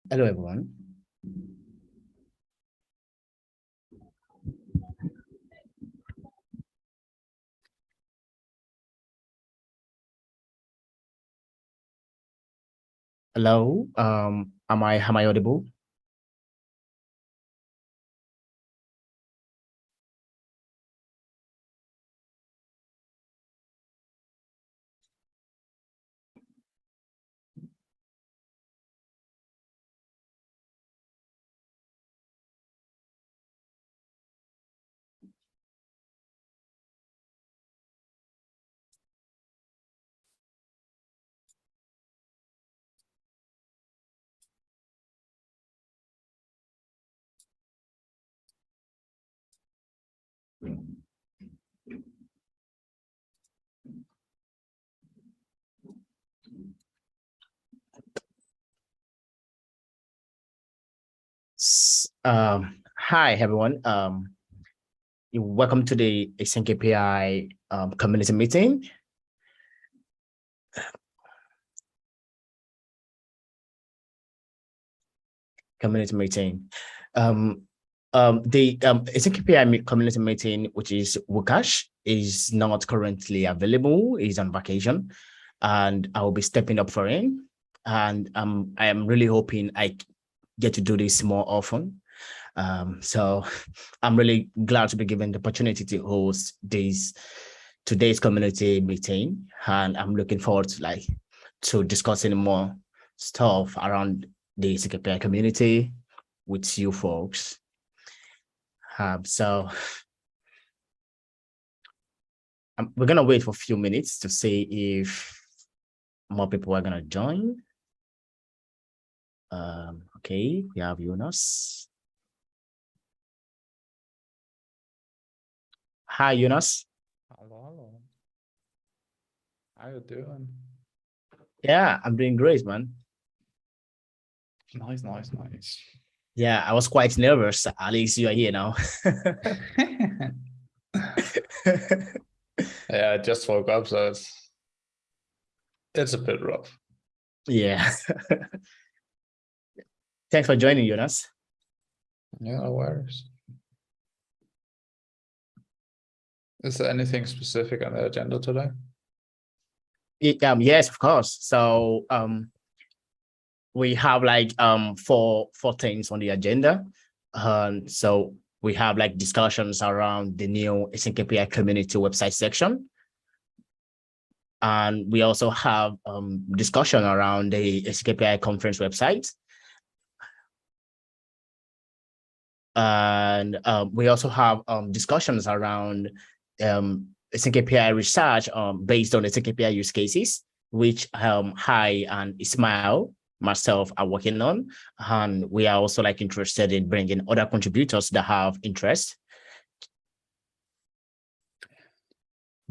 Hello, everyone. Hello. Am I audible? Hi, everyone. Welcome to the Async API community meeting. Community meeting. The Async API community meeting, which is Wukash, is not currently available. He's on vacation, and I will be stepping up for him. And I am really hoping I get to do this more often. So I'm really glad to be given the opportunity to host today's community meeting, and I'm looking forward to discussing more stuff around the CKPI community with you folks. So we're gonna wait for a few minutes to see if more people are gonna join. Okay, we have Yunus. Hi, Yunus. Hello, hello. How you doing? Yeah, I'm doing great, man. Nice, nice, nice. Yeah, I was quite nervous. At least you are here now. Yeah, I just woke up, so it's a bit rough. Yeah. Thanks for joining, Jonas. Yeah, no worries. Is there anything specific on the agenda today? Yes, of course. So we have four things on the agenda. So we have like discussions around the new Async API community website section. And we also have discussion around the Async API conference website. And we also have discussions around Async API research based on Async API use cases, which Hi and Ismail, myself, are working on. And we are also like interested in bringing other contributors that have interest.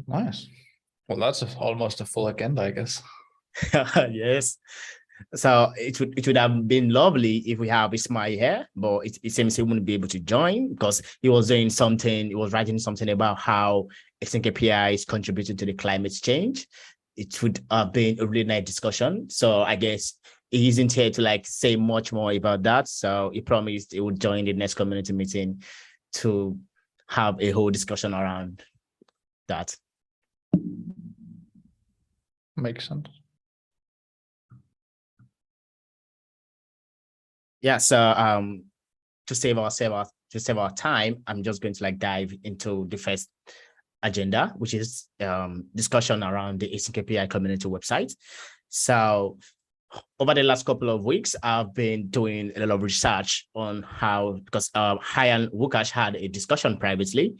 Nice. Well, that's almost a full agenda, I guess. Yes. So it would have been lovely if we have Ismail here, but it seems he wouldn't be able to join because he was doing something, he was writing something about how Async API is contributing to the climate change. It would have been a really nice discussion. So I guess he isn't here to like say much more about that. So he promised he would join the next community meeting to have a whole discussion around that. Makes sense. Yeah, so to save our time, I'm just going to like dive into the first agenda, which is discussion around the Async API community website. So over the last couple of weeks, I've been doing a lot of research on how, because Hi and Wukash had a discussion privately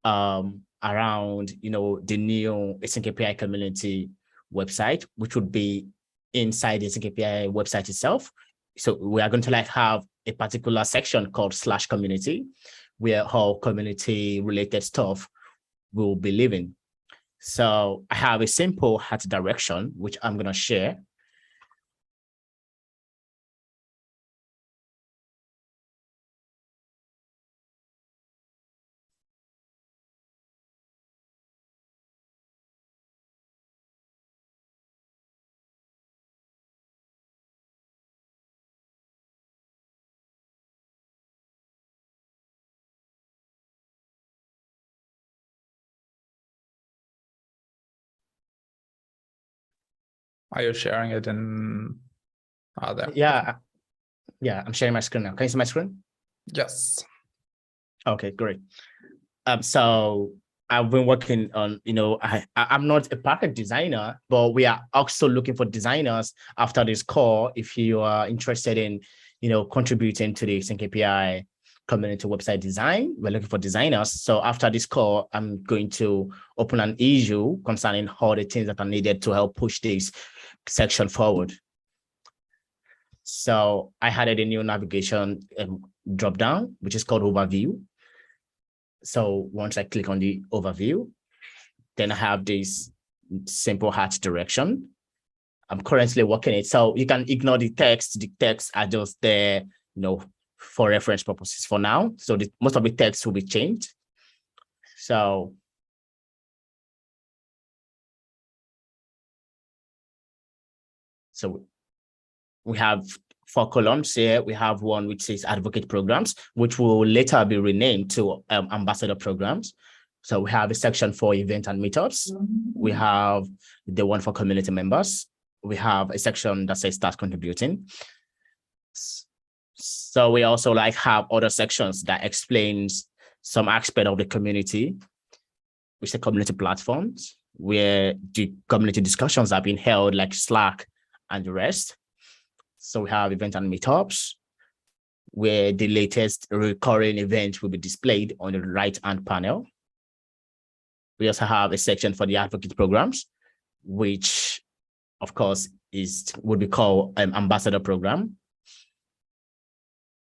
around, the new Async API community website, which would be inside the Async API website itself. So we are going to like have a particular section called /community, where all community related stuff will be living. So I have a simple art direction, which I'm going to share. Are you sharing it in there? Yeah, I'm sharing my screen now. Can you see my screen? Yes. Okay, great. So I've been working on, I'm not a package designer, but we are also looking for designers after this call. If you are interested in, contributing to the Async API community website design, we're looking for designers. So after this call, I'm going to open an issue concerning all the things that are needed to help push this section forward. So I added a new navigation drop down, which is called overview. So once I click on the overview, then I have this simple hatch direction. I'm currently working it. So you can ignore the text. The texts are just there, for reference purposes for now. So most of the text will be changed. So we have 4 columns here. We have one which says advocate programs, which will later be renamed to ambassador programs. So we have a section for event and meetups. We have the one for community members. We have a section that says start contributing. So we also have other sections that explains some aspect of the community, which are community platforms, where the community discussions are being held, like Slack and the rest. So we have event and meetups, where the latest recurring event will be displayed on the right-hand panel. We also have a section for the advocate programs, which, of course, would be called ambassador program.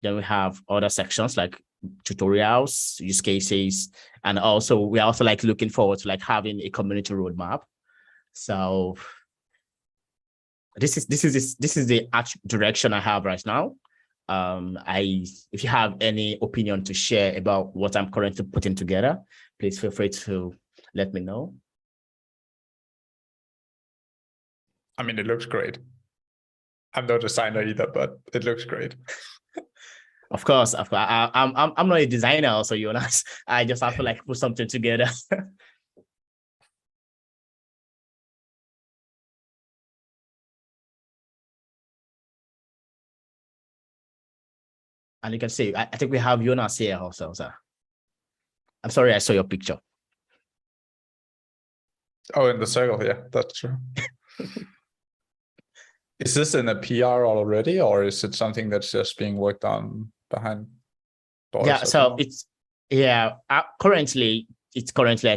Then we have other sections like tutorials, use cases, and also we're also looking forward to having a community roadmap. So this is the direction I have right now. If you have any opinion to share about what I'm currently putting together, please feel free to let me know. I mean, it looks great. I'm no designer either, but it looks great. Of course. I'm not a designer, also, Jonas. I just have to put something together. And you can see, I think we have Jonas here also, sir. I'm sorry, I saw your picture. Oh, in the circle, yeah, that's true. Is this in a PR already, or is it something that's just being worked on behind doors? Yeah, so currently it's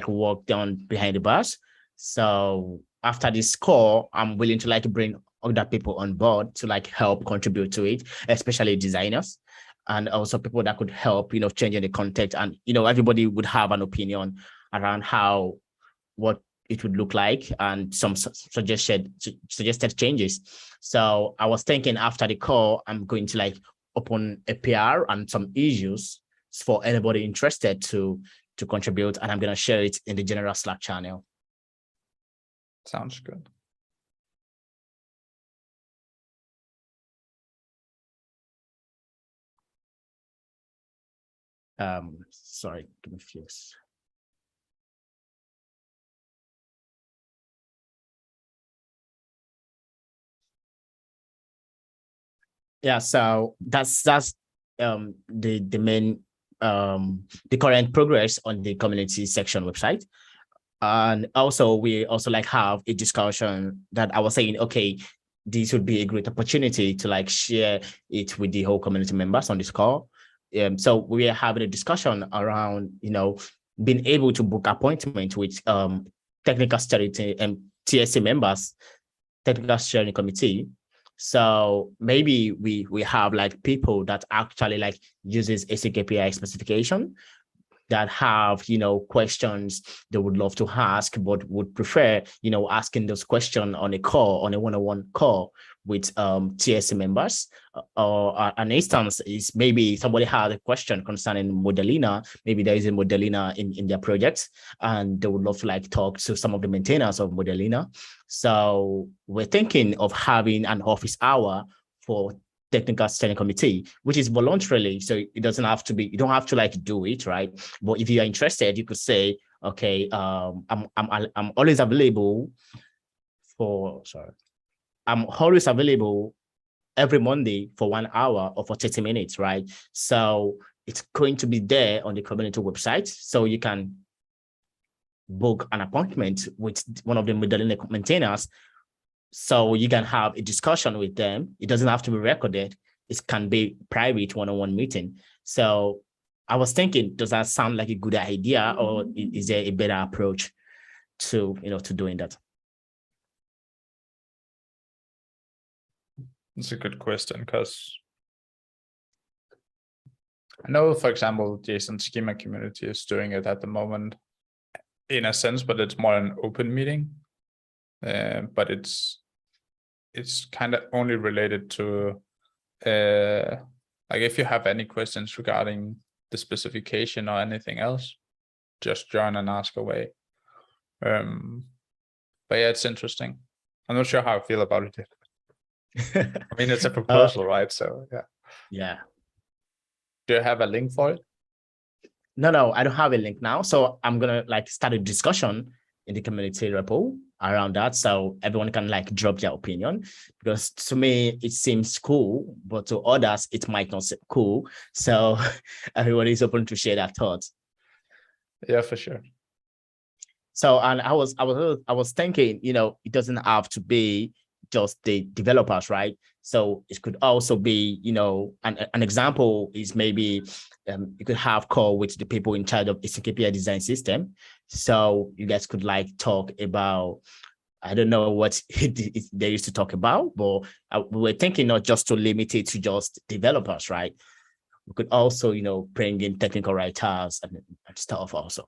worked on behind the bars. So after this call, I'm willing to bring other people on board to help contribute to it, especially designers, and also people that could help, changing the content. And, everybody would have an opinion around what it would look like and some suggested changes. So I was thinking after the call, I'm going to open a PR and some issues for anybody interested to contribute, and I'm going to share it in the general Slack channel. Sounds good. Sorry, give me a few. Yeah, so that's the main the current progress on the community section website. And also we also have a discussion that I was saying, okay, this would be a great opportunity to share it with the whole community members on this call. So we are having a discussion around, being able to book appointment with technical steering and TSC members, technical steering committee. So maybe we have people that actually uses Async API specification, that have, questions they would love to ask, but would prefer, asking those questions on a call, on a one-on-one call with TSC members. Or an instance is maybe somebody had a question concerning Modelina. Maybe there is a Modelina in their project, and they would love to talk to some of the maintainers of Modelina. So we're thinking of having an office hour for technical steering committee, which is voluntarily, so it doesn't have to be, you don't have to do it, right? But if you are interested, you could say, okay, I'm always available for, sorry, I'm always available every Monday for 1 hour or for 30 minutes, right? So it's going to be there on the community website. So you can book an appointment with one of the modeling maintainers. So you can have a discussion with them. It doesn't have to be recorded. It can be private one-on-one meeting. So I was thinking, does that sound like a good idea, or is there a better approach to, to doing that? It's a good question, because I know, for example, the Async schema community is doing it at the moment in a sense, but it's more an open meeting. But it's kind of only related to like if you have any questions regarding the specification or anything else, just join and ask away. But yeah, it's interesting. I'm not sure how I feel about it yet. I mean, it's a proposal, right? So yeah. Yeah. Do you have a link for it? No, I don't have a link now. So I'm gonna start a discussion in the community repo around that, so everyone can drop their opinion, because to me it seems cool, but to others it might not seem cool. So everyone is open to share their thoughts. Yeah, for sure. So, and I was thinking, it doesn't have to be just the developers, right? So it could also be, an example is maybe you could have call with the people in charge of Async API design system. So you guys could talk about, I don't know what they used to talk about, but we were thinking not just to limit it to just developers, right? We could also, bring in technical writers and stuff also,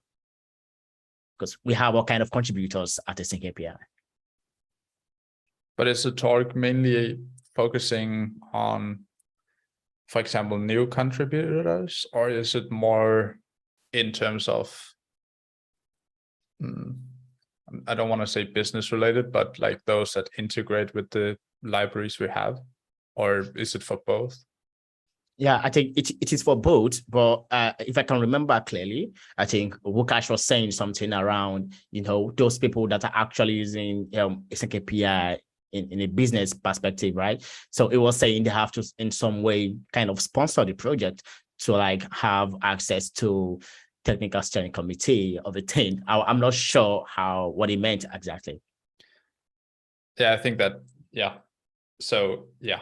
because we have all kind of contributors at Async API. But is the talk mainly focusing on, for example, new contributors, or is it more in terms of, I don't want to say business related, but like those that integrate with the libraries we have, or is it for both? Yeah, I think it is for both, but if I can remember clearly, I think Wukash was saying something around, those people that are actually using Async API in a business perspective, right? So it was saying they have to, in some way, kind of sponsor the project to have access to technical steering committee of a thing. I'm not sure what he meant exactly. Yeah, I think that, yeah. So, yeah.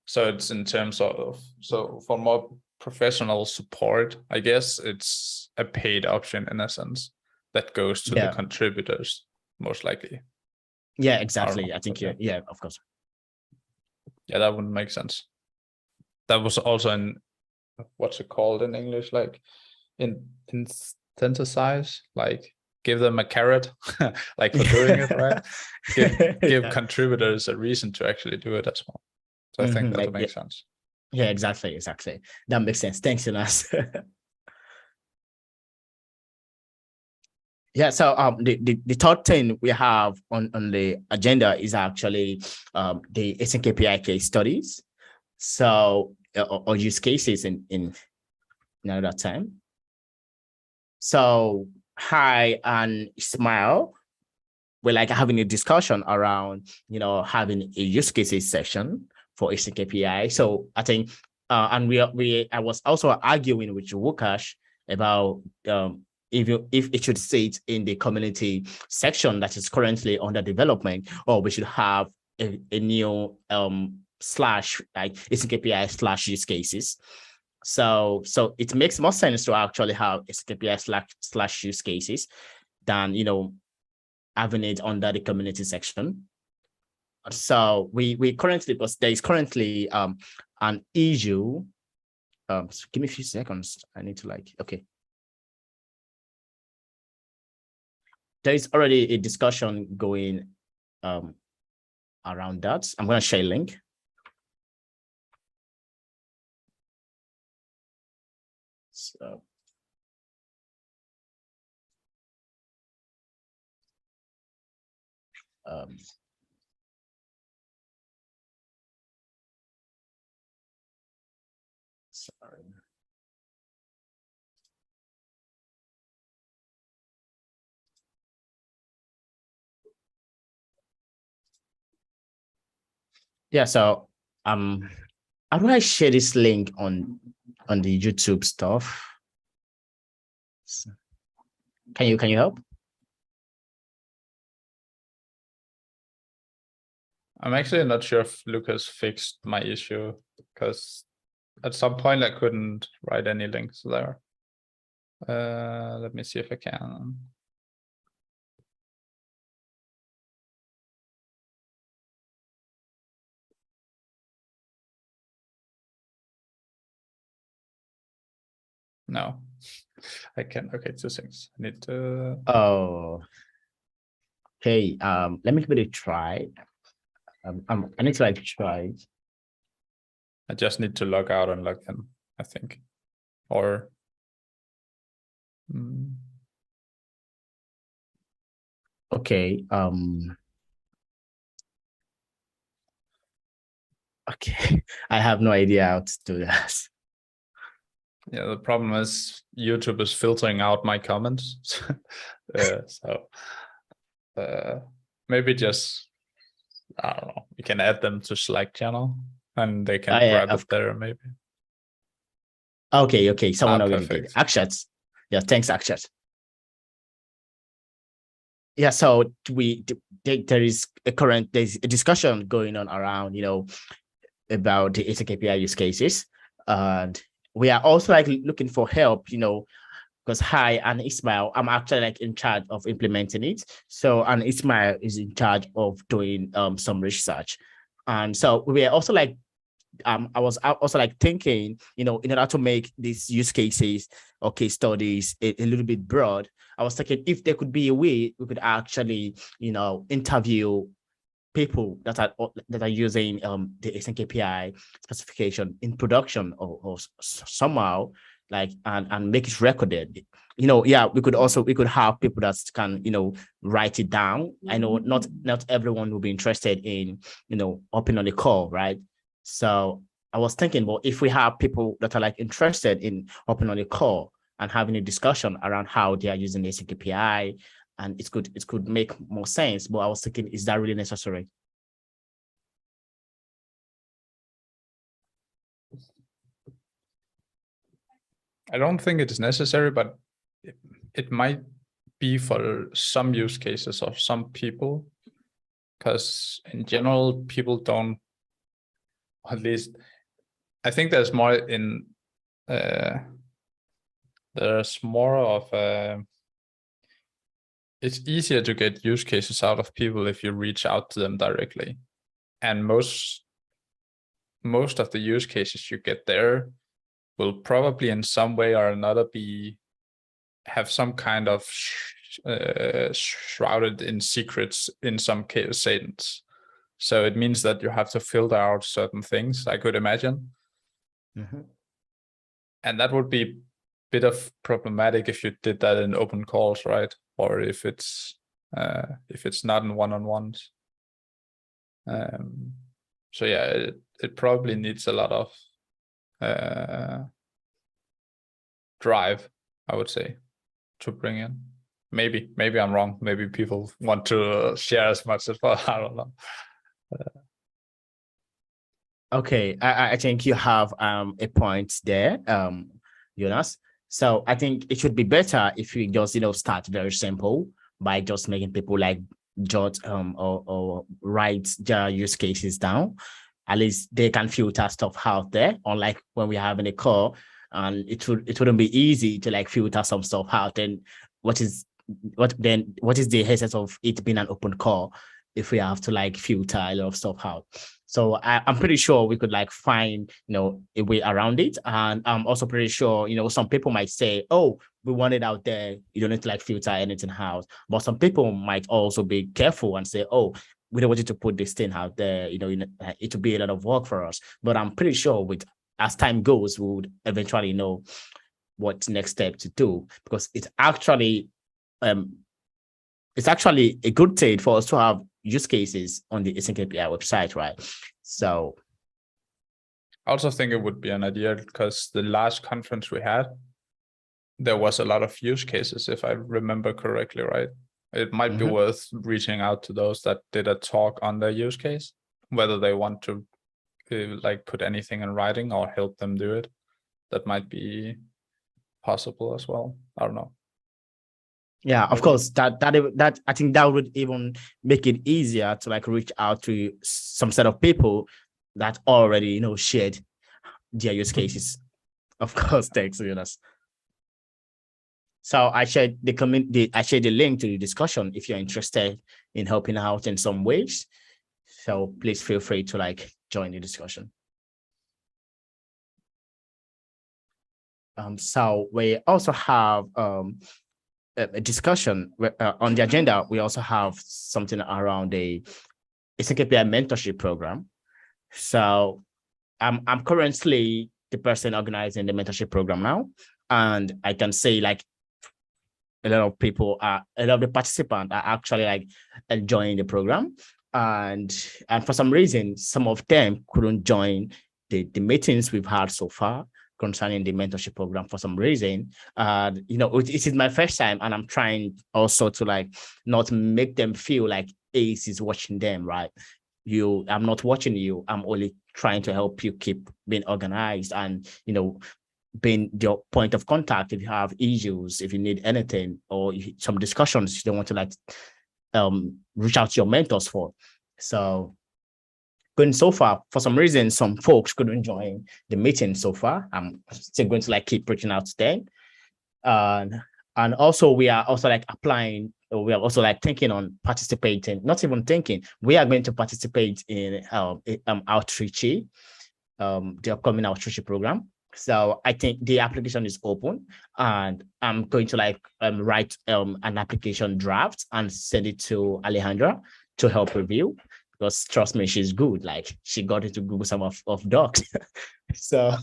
So it's in terms of, so for more professional support, I guess it's a paid option in a sense that goes to the contributors, most likely. Yeah, exactly. I think, yeah, of course. Yeah, that wouldn't make sense. That was also in, what's it called in English? Like synthesize, give them a carrot, like for doing it, right? Give contributors a reason to actually do it as well. So I think that makes sense. Yeah, exactly. That makes sense. Thanks, Jonas. Yeah, so the third thing we have on the agenda is actually the Async API case studies. So or use cases in another time. So Hi and Ismail, we're having a discussion around having a use cases section for Async API. So I think and I was also arguing with Wukash about if it should sit in the community section that is currently under development, or we should have a new slash Async API / use cases. So it makes more sense to actually have Async API / use cases than having it under the community section. So we currently, because there is currently an issue. So give me a few seconds. I need to okay. There is already a discussion going around that. I'm going to share a link. So sorry. Yeah, so how do I share this link on the YouTube stuff? So, can you help? I'm actually not sure if Lucas fixed my issue, because at some point I couldn't write any links there. Let me see if I can. No, I can. Okay, two things. I need to. Oh, okay. Let me give it a try. I need to like try. I just need to log out and log in, I think, or. Okay. Okay. I have no idea how to do that. Yeah, the problem is YouTube is filtering out my comments. So maybe just, I don't know, you can add them to Slack channel and they can grab it there maybe. Okay. Someone already Perfect. did. Akshat. Yeah, thanks, Akshat. Yeah, so there's a discussion going on around, about the Async API use cases. And we are also like looking for help, because and Ismail, I'm actually like in charge of implementing it. So, and Ismail is in charge of doing some research. And so we are also like, I was also like thinking, in order to make these use cases or case studies a little bit broad, I was thinking if there could be a way we could actually, interview people that are using the Async API specification in production or somehow like and make it recorded. Yeah, we could have people that can write it down. I know not everyone will be interested in hopping on the call, right? So I was thinking, well, if we have people that are like interested in hopping on the call and having a discussion around how they are using the Async API, and it could make more sense. But I was thinking, is that really necessary? I don't think it is necessary, but it might be for some use cases of some people, because in general, people don't, at least I think there's more in, there's more of it's easier to get use cases out of people if you reach out to them directly. And most of the use cases you get there will probably in some way or another have some kind of shrouded in secrets in some cases. So it means that you have to filter out certain things, I could imagine. Mm-hmm. And that would be a bit of problematic if you did that in open calls, right? Or if it's not in one-on-ones. So yeah, it probably needs a lot of drive, I would say, to bring in. Maybe I'm wrong. Maybe people want to share as much as well. I don't know. Okay, I think you have a point there, Jonas. So I think it should be better if we just start very simple by just making people like jot or write their use cases down. At least they can filter stuff out there. Unlike when we're having a call, and it wouldn't be easy to like filter some stuff out. And what is the essence of it being an open call if we have to like filter a lot of stuff out? So I'm pretty sure we could like find, a way around it. And I'm also pretty sure, some people might say, oh, we want it out there. You don't need to like filter anything out. But some people might also be careful and say, oh, we don't want you to put this thing out there. It will be a lot of work for us. But I'm pretty sure as time goes, we would eventually know what next step to do, because it's actually a good thing for us to have use cases on the Async API website, right? So I also think it would be an idea, because the last conference we had, there was a lot of use cases, if I remember correctly, right? It might be worth reaching out to those that did a talk on their use case. whether they want to like put anything in writing or help them do it. That might be possible as well. I don't know. Yeah, of course. That I think that would even make it easier to like reach out to some set of people that already shared their use cases. Of course, thanks, Jonas. So I shared I shared the link to the discussion if you're interested in helping out in some ways. So please feel free to like join the discussion. So we also have a discussion on the agenda. We also have something around the Async API mentorship program. So I'm currently the person organizing the mentorship program now, and I can say like a lot of the participants are actually like enjoying the program, and for some reason some of them couldn't join the meetings we've had so far concerning the mentorship program for some reason. It is my first time, and I'm trying also to like not make them feel like Ace is watching them, right? I'm not watching you. I'm only trying to help you keep being organized and being your point of contact if you have issues, if you need anything, or some discussions you don't want to like reach out to your mentors for. So going so far, for some reason, some folks couldn't join the meeting so far. I'm still going to like keep reaching out to them. And also we are also like applying, we are also like thinking on participating, not even thinking, we are going to participate in outreach, the upcoming outreach program. So I think the application is open, and I'm going to like write an application draft and send it to Alejandra to help review, because trust me, she's good. Like she got into Google some of docs. So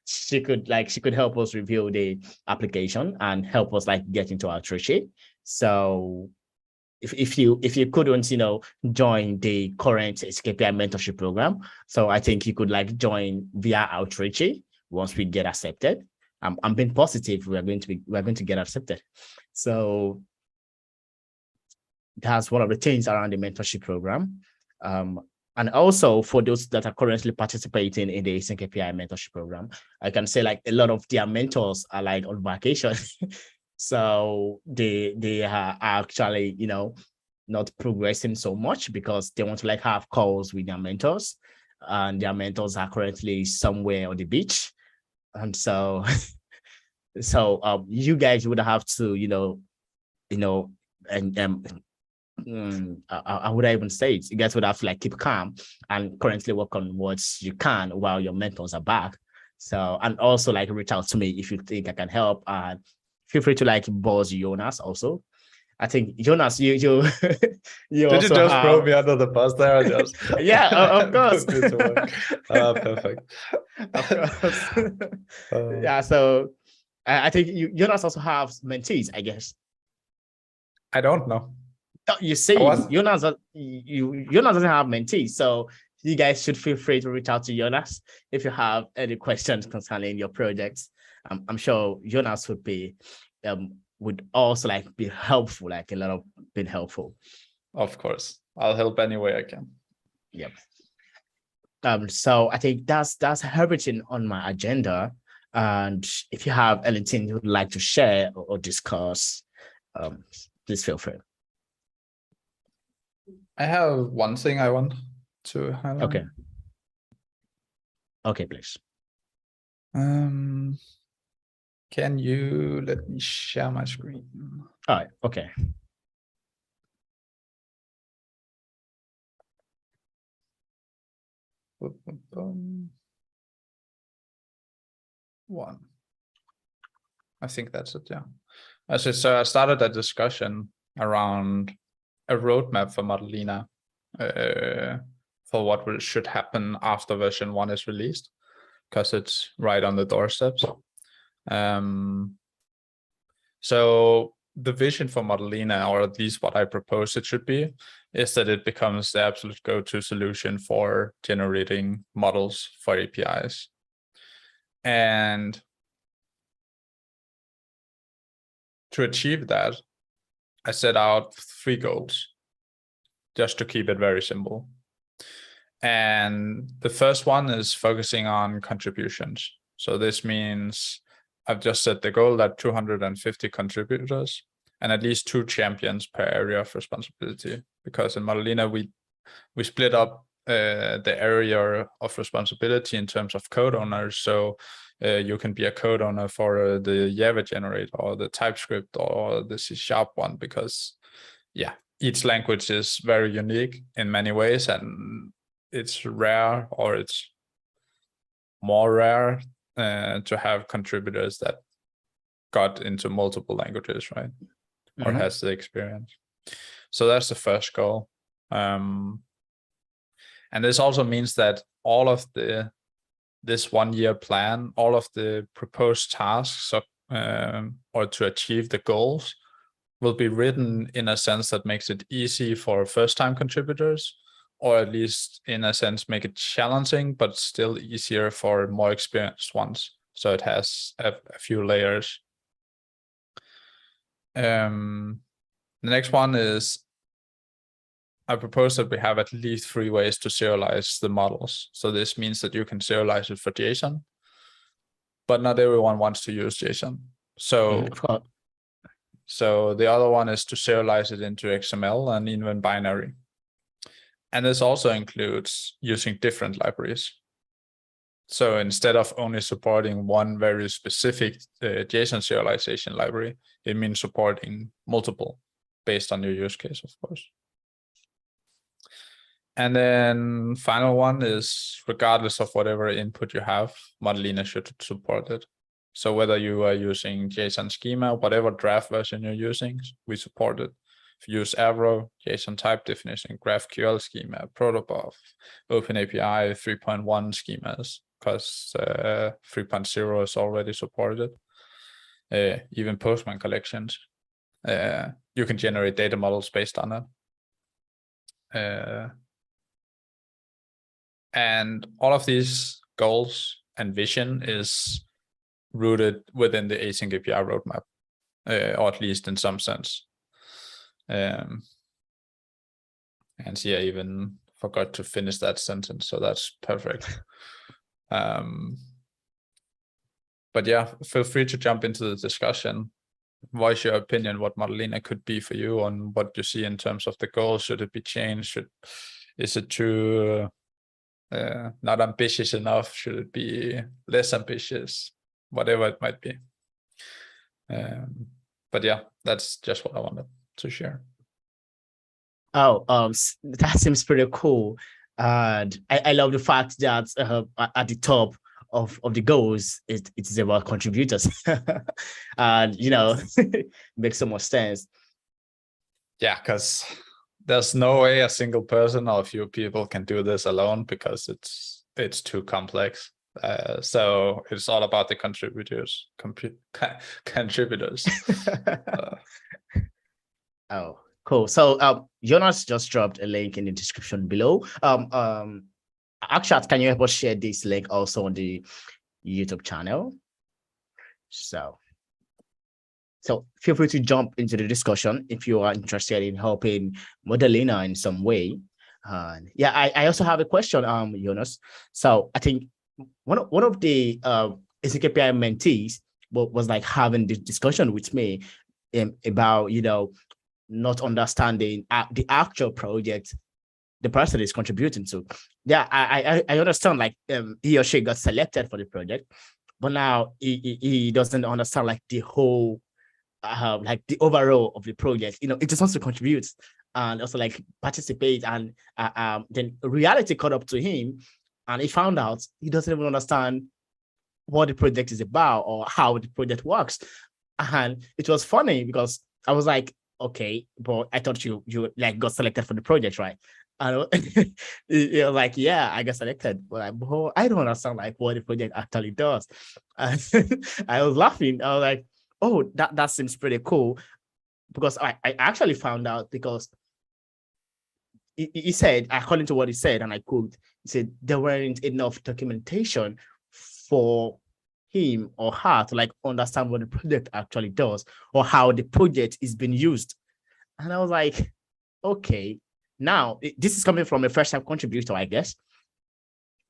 she could help us review the application and help us like get into outreach. So if you couldn't join the current API mentorship program, so I think you could like join via outreach once we get accepted. I'm being positive we're going to get accepted. So that's one of the things around the mentorship program. And also for those that are currently participating in the Async API mentorship program, I can say like a lot of their mentors are like on vacation. So they are actually, not progressing so much because they want to like have calls with their mentors, and their mentors are currently somewhere on the beach. And so, you guys would have to, and I would even say it. You guys would have to like keep calm and currently work on what you can while your mentors are back. So, and also like reach out to me if you think I can help. And feel free to like buzz Jonas also. I think Jonas, you you did also you just throw me under the bus there? Just yeah, of course. Perfect. Of course. Yeah, so I think Jonas also have mentees, I guess. I don't know. You see, Jonas doesn't have mentees, so you guys should feel free to reach out to Jonas if you have any questions concerning your projects. I'm sure Jonas would also like be helpful, like a lot of been helpful. Of course, I'll help any way I can. Yep. So I think that's everything on my agenda. And if you have anything you would like to share or discuss, please feel free. I have one thing I want to highlight. Okay, please. Can you let me share my screen? All right, okay. One. I think that's it, yeah. So I started a discussion around a roadmap for Modelina for what should happen after version 1 is released, because it's right on the doorsteps. So the vision for Modelina, or at least what I propose it should be, is that it becomes the absolute go-to solution for generating models for APIs. And to achieve that, I set out 3 goals, just to keep it very simple. And the first one is focusing on contributions. So this means I've just set the goal that 250 contributors and at least 2 champions per area of responsibility. Because in Madalena, we split up the area of responsibility in terms of code owners. So you can be a code owner for the Java generator or the TypeScript or the C# one, because each language is very unique in many ways, and it's rare, or it's more rare to have contributors that got into multiple languages, right? Or has the experience. So that's the first goal. And this also means that all of this 1-year plan, all of the proposed tasks or to achieve the goals will be written in a sense that makes it easy for first-time contributors, or at least in a sense make it challenging, but still easier for more experienced ones. So it has a few layers. The next one is, I propose that we have at least 3 ways to serialize the models. So this means that you can serialize it for JSON, but not everyone wants to use JSON. So the other one is to serialize it into XML and even binary. And this also includes using different libraries. So instead of only supporting one very specific JSON serialization library, it means supporting multiple based on your use case, of course. And then final one is, regardless of whatever input you have, Madalena should support it. So whether you are using JSON schema, whatever draft version you're using, we support it. If you use Avro, JSON type definition, GraphQL schema, Protobuf, OpenAPI 3.1 schemas, because 3.0 is already supported. Even Postman collections. You can generate data models based on it. And all of these goals and vision is rooted within the Async API roadmap, or at least in some sense. And I even forgot to finish that sentence, so that's perfect. But yeah, feel free to jump into the discussion. Voice your opinion, what Madalena could be for you, on what you see in terms of the goals. Should it be changed? Is it too not ambitious enough? Should it be less ambitious? Whatever it might be. But yeah, that's just what I wanted to share. That seems pretty cool. And I love the fact that at the top of the goals, it is about contributors. And, makes so much sense. Yeah, because there's no way a single person or a few people can do this alone, because it's too complex. So it's all about the contributors. Contributors. Oh, cool. So Jonas just dropped a link in the description below. Akshat, can you help us share this link also on the YouTube channel? So feel free to jump into the discussion if you are interested in helping Madalena in some way. I also have a question, Jonas. So I think one of the Async API mentees was like having this discussion with me about not understanding the actual project the person is contributing to. Yeah, I understand, like he or she got selected for the project, but now he doesn't understand like the whole like the overall of the project. It just wants to contribute and also like participate, and then reality caught up to him, and he found out he doesn't even understand what the project is about or how the project works. And it was funny because I was like, okay, but I thought you like got selected for the project, right? And you're like, yeah, I got selected, but I don't understand like what the project actually does. And I was laughing. I was like, oh, that seems pretty cool, because I actually found out because he said, according to what he said, and I quote, he said there weren't enough documentation for him or her to like understand what the project actually does or how the project is being used. And I was like, okay, now this is coming from a first-time contributor, I guess.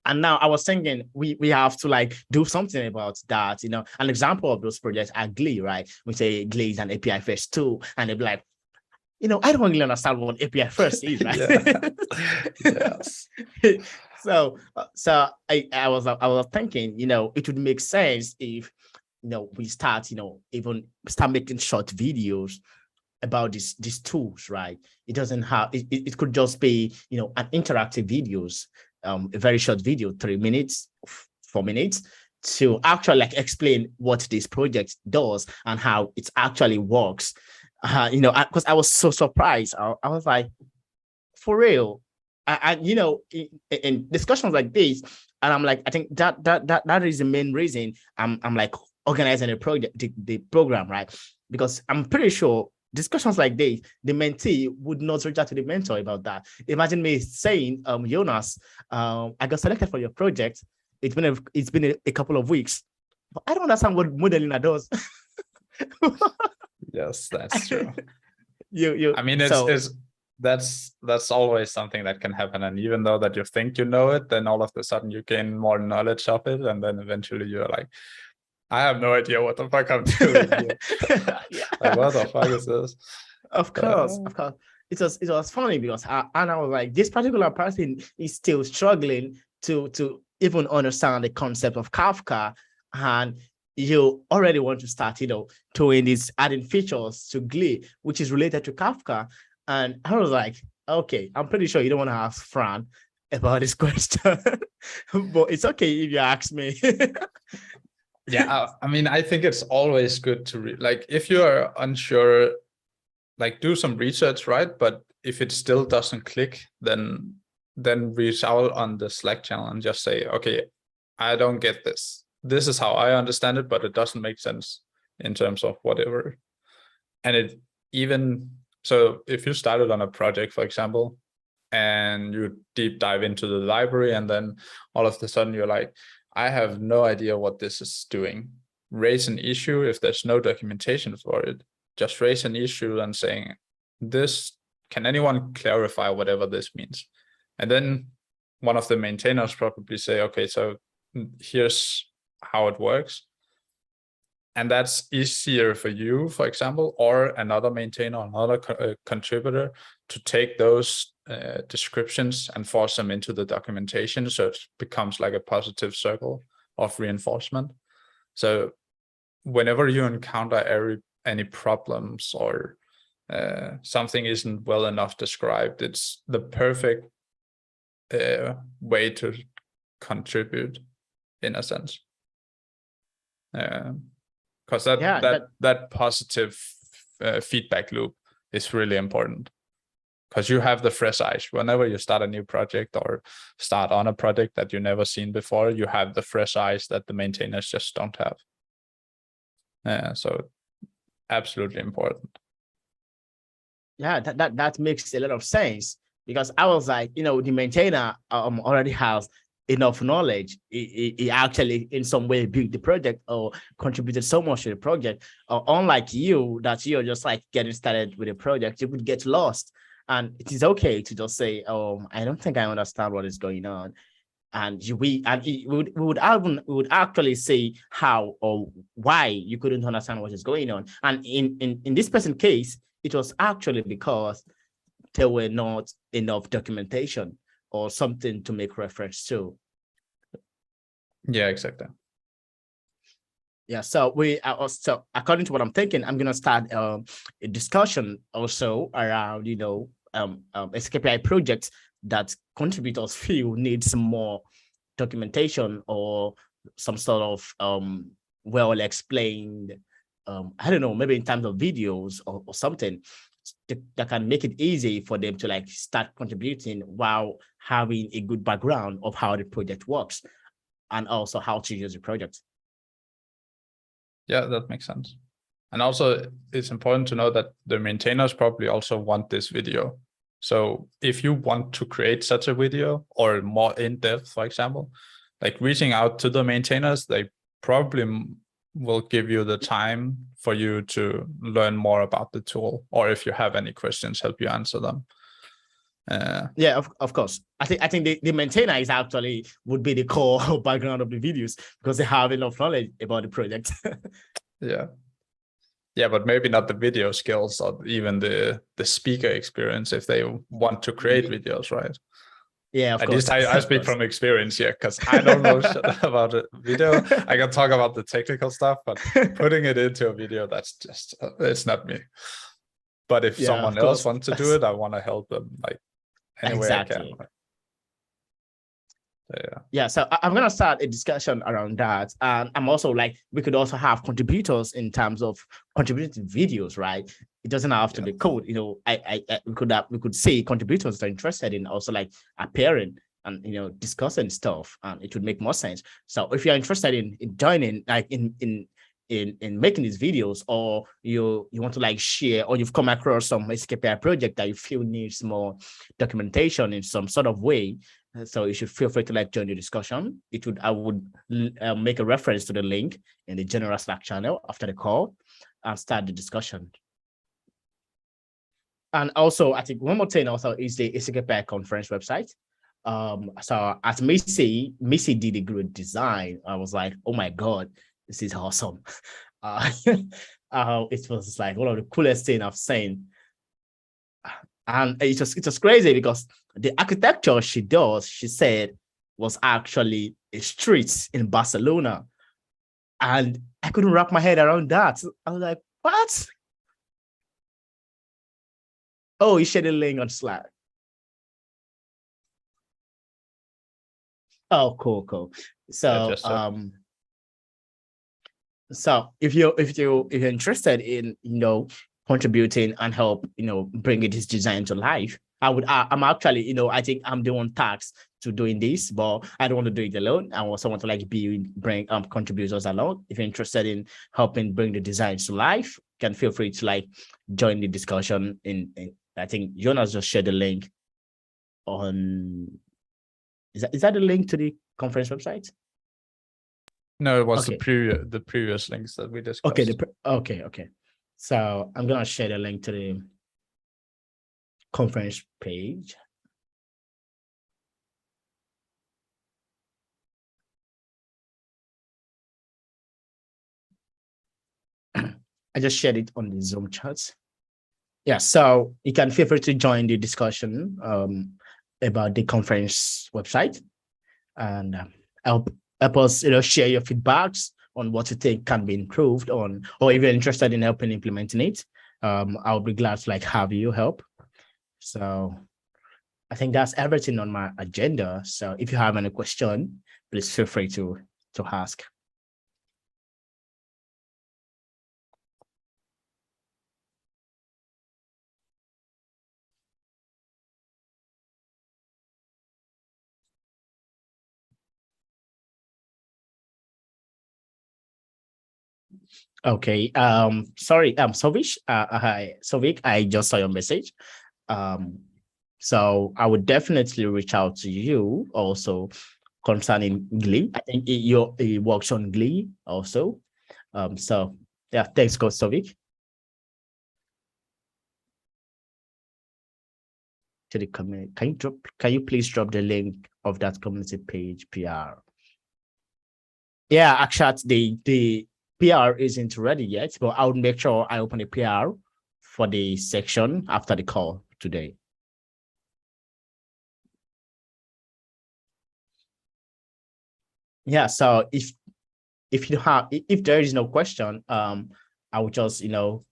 And now I was thinking we have to like do something about that. An example of those projects are Glee, right? We say Glee is an API first tool, and they'd be like, I don't really understand what API first is, right? Yes. So I was thinking, it would make sense if we start, even start making short videos about these tools, right? It doesn't have it could just be, an interactive videos, a very short video, 3 minutes, 4 minutes, to actually like explain what this project does and how it actually works. Because I was so surprised. I was like, for real. In discussions like this, and I'm like, I think that is the main reason I'm like organizing a project, the program, right? Because I'm pretty sure discussions like this, the mentee would not reach out to the mentor about that. Imagine me saying, Jonas, I got selected for your project. It's been a couple of weeks, but I don't understand what Modelina does. Yes, that's true. I mean, that's always something that can happen. And even though that you think you know it, then all of a sudden you gain more knowledge of it. And then eventually you're like, I have no idea what the fuck I'm doing here. Like, what the fuck is this? Of course. It was funny because I was like, this particular person is still struggling to even understand the concept of Kafka, and you already want to start, doing these adding features to Glee, which is related to Kafka. And I was like, okay, I'm pretty sure you don't want to ask Fran about this question, but it's okay if you ask me. Yeah, I mean, I think it's always good to like, if you are unsure, like do some research, right? But if it still doesn't click, then reach out on the Slack channel and just say, okay, I don't get this. This is how I understand it, but it doesn't make sense in terms of whatever. And so if you started on a project, for example, and you deep dive into the library, and then all of a sudden you're like, I have no idea what this is doing. Raise an issue. If there's no documentation for it, just raise an issue and saying, can anyone clarify whatever this means? And then one of the maintainers probably say, okay, so here's how it works. And that's easier for you, for example, or another maintainer, another contributor, to take those descriptions and force them into the documentation, so it becomes like a positive circle of reinforcement. So whenever you encounter any problems or something isn't well enough described, it's the perfect way to contribute, in a sense. Because that positive feedback loop is really important, because you have the fresh eyes. Whenever you start a new project or start on a project that you've never seen before, you have the fresh eyes that the maintainers just don't have. So absolutely important. Yeah, that makes a lot of sense, because I was like, the maintainer already has enough knowledge. He actually in some way built the project or contributed so much to the project. Unlike you, that you're just like getting started with a project, you would get lost. And it is okay to just say, I don't think I understand what is going on. And we would actually say how or why you couldn't understand what is going on. And in this person's case, it was actually because there were not enough documentation or something to make reference to. Yeah, exactly. Yeah, so so according to what I'm thinking, I'm gonna start a discussion also around SKPI projects that contributors feel need some more documentation or some sort of well explained, I don't know, maybe in terms of videos or something that can make it easy for them to like start contributing while having a good background of how the project works and also how to use the project. Yeah, that makes sense. And also it's important to know that the maintainers probably also want this video. So if you want to create such a video or more in-depth, for example, like reaching out to the maintainers, they probably will give you the time for you to learn more about the tool, or if you have any questions, help you answer them. Yeah, of course. I think the maintainer is actually would be the core background of the videos because they have enough knowledge about the project. Yeah, but maybe not the video skills or even the speaker experience if they want to create videos, right? Yeah, of At course. least I speak from experience here because I don't know shit about a video. I can talk about the technical stuff, but putting it into a video, that's just, it's not me. But if someone else wants to do it, I want to help them like any way I can. Yeah, so I'm gonna start a discussion around that, and I'm also like we could also have contributors in terms of contributing videos, right? It doesn't have to be code, you know. We could say contributors are interested in also like appearing and discussing stuff, and it would make more sense. So if you're interested in joining, like in making these videos, or you want to like share, or you've come across some SKPI project that you feel needs more documentation in some sort of way, so you should feel free to like join the discussion. I would make a reference to the link in the general Slack channel after the call and start the discussion. And also, I think one more thing also is the ASYNC conference website. So as Missy did a good design, I was like, oh my God, this is awesome. It was like one of the coolest things I've seen. And it's just crazy because the architecture she said, was actually a street in Barcelona. And I couldn't wrap my head around that. I was like, what? Oh, you shared a link on Slack. Oh, cool. So so if you're interested in contributing and help bringing this design to life, I'm actually I think I'm the one tasked to doing this, but I don't want to do it alone. I want someone to like bring contributors along. If you're interested in helping bring the designs to life, can feel free to like join the discussion in I think Jonas just shared the link on is that the link to the conference website? No, it was the previous links that we discussed. Okay. So I'm gonna share the link to the conference page. I just shared it on the Zoom chat. Yeah, so you can feel free to join the discussion about the conference website, and help us share your feedbacks on what you think can be improved on, or if you're interested in helping implementing it. I'll be glad to like have you help. So I think that's everything on my agenda. So if you have any question, please feel free to ask. Okay. Sorry. Sovic. Hi, Sovic. I just saw your message. So I would definitely reach out to you also concerning Glee. I think it works on Glee also. So yeah, thanks, Coach Sovic. To the community, can you please drop the link of that community page PR? Yeah, actually, the PR isn't ready yet, but I would make sure I open a PR for the section after the call today. Yeah, so if there is no question, I would just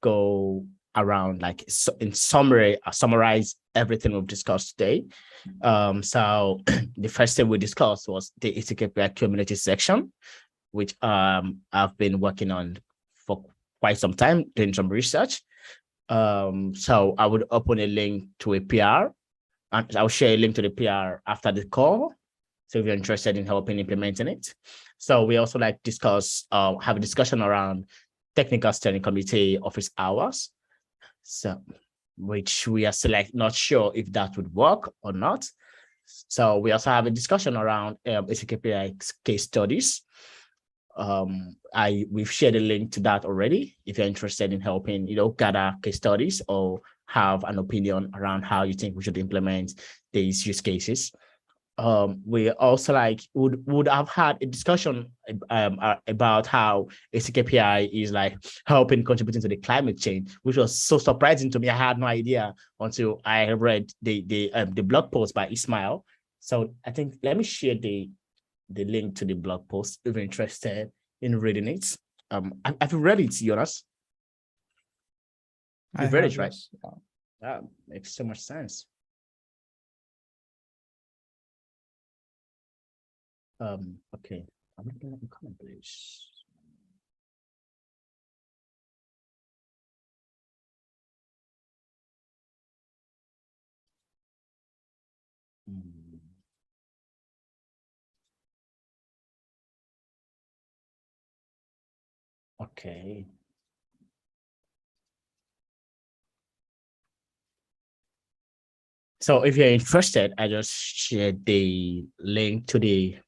go around like in summary, summarize everything we've discussed today. So the first thing we discussed was the ASYNC community section, which I've been working on for quite some time, doing some research. So I would open a link to a PR, and I'll share a link to the PR after the call. So if you're interested in helping implementing it. So we also like have a discussion around technical steering committee office hours. So which we are still like not sure if that would work or not. So we also have a discussion around ASYNC case studies. We've shared a link to that already. If you're interested in helping, gather case studies or have an opinion around how you think we should implement these use cases. We also would have had a discussion about how Async API is helping contributing to the climate change, which was so surprising to me. I had no idea until I read the blog post by Ismail. So I think let me share the link to the blog post if you're interested in reading it. Have you read it, Jonas? You've read it, right? That makes so much sense. Okay, I'm looking at the comment, please. Okay. So if you're interested, I just shared the link to the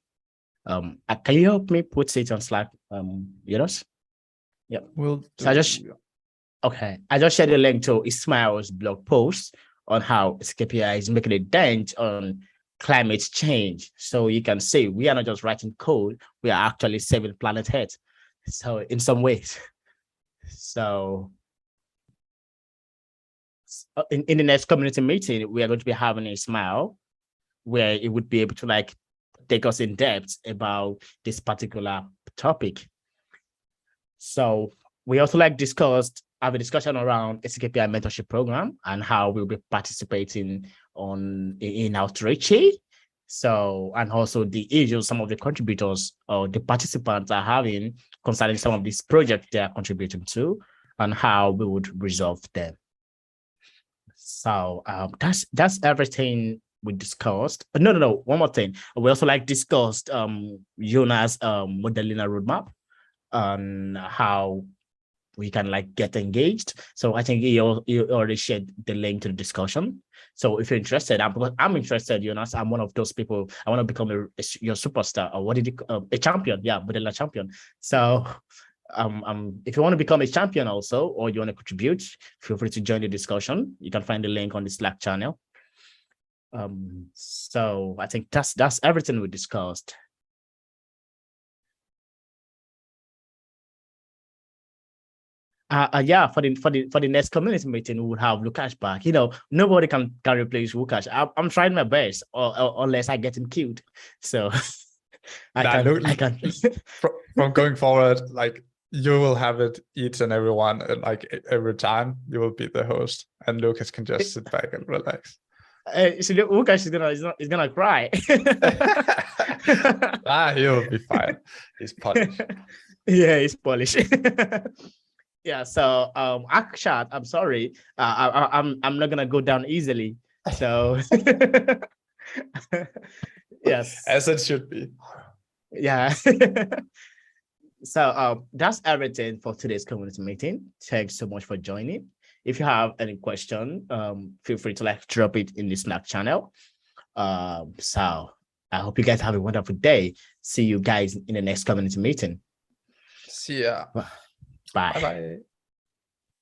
can you help me put it on Slack, Jonas? Yep. So I just shared the link to Ismail's blog post on how SKPI is making a dent on climate change. So you can see we are not just writing code, we are actually saving planet Earth. So in some ways. So in the next community meeting, we are going to be having a Ismail where it would be able to take us in depth about this particular topic. So we also have a discussion around Async API Mentorship Program and how we'll be participating in outreach. So, and also the issues some of the contributors or the participants are having concerning some of these projects they are contributing to and how we would resolve them. So that's everything we discussed. No, one more thing. We also discussed Jonas modeling a roadmap on how we can get engaged. So I think you already shared the link to the discussion. So if you're interested, I'm interested, Jonas. I'm one of those people. I want to become your superstar, or what did you a champion? Yeah, modeling a champion. So if you want to become a champion also, or you want to contribute, feel free to join the discussion. You can find the link on the Slack channel. So I think that's everything we discussed. Yeah, for the next community meeting, we would have Lukash back. Nobody can replace Lukash. I'm trying my best, or unless I get him killed. So I can. From going forward, you will have it each and every one, and every time you will be the host, and Lucas can just sit back and relax. So Lucas is gonna cry. He'll be fine. He's polished. Yeah, he's polished. Yeah. So Akshat, I'm sorry. I'm not gonna go down easily. So yes, as it should be. Yeah. So that's everything for today's community meeting. Thanks so much for joining. If you have any question, feel free to drop it in the Slack channel. So I hope you guys have a wonderful day. See you guys in the next community meeting. See ya. Bye. Bye-bye.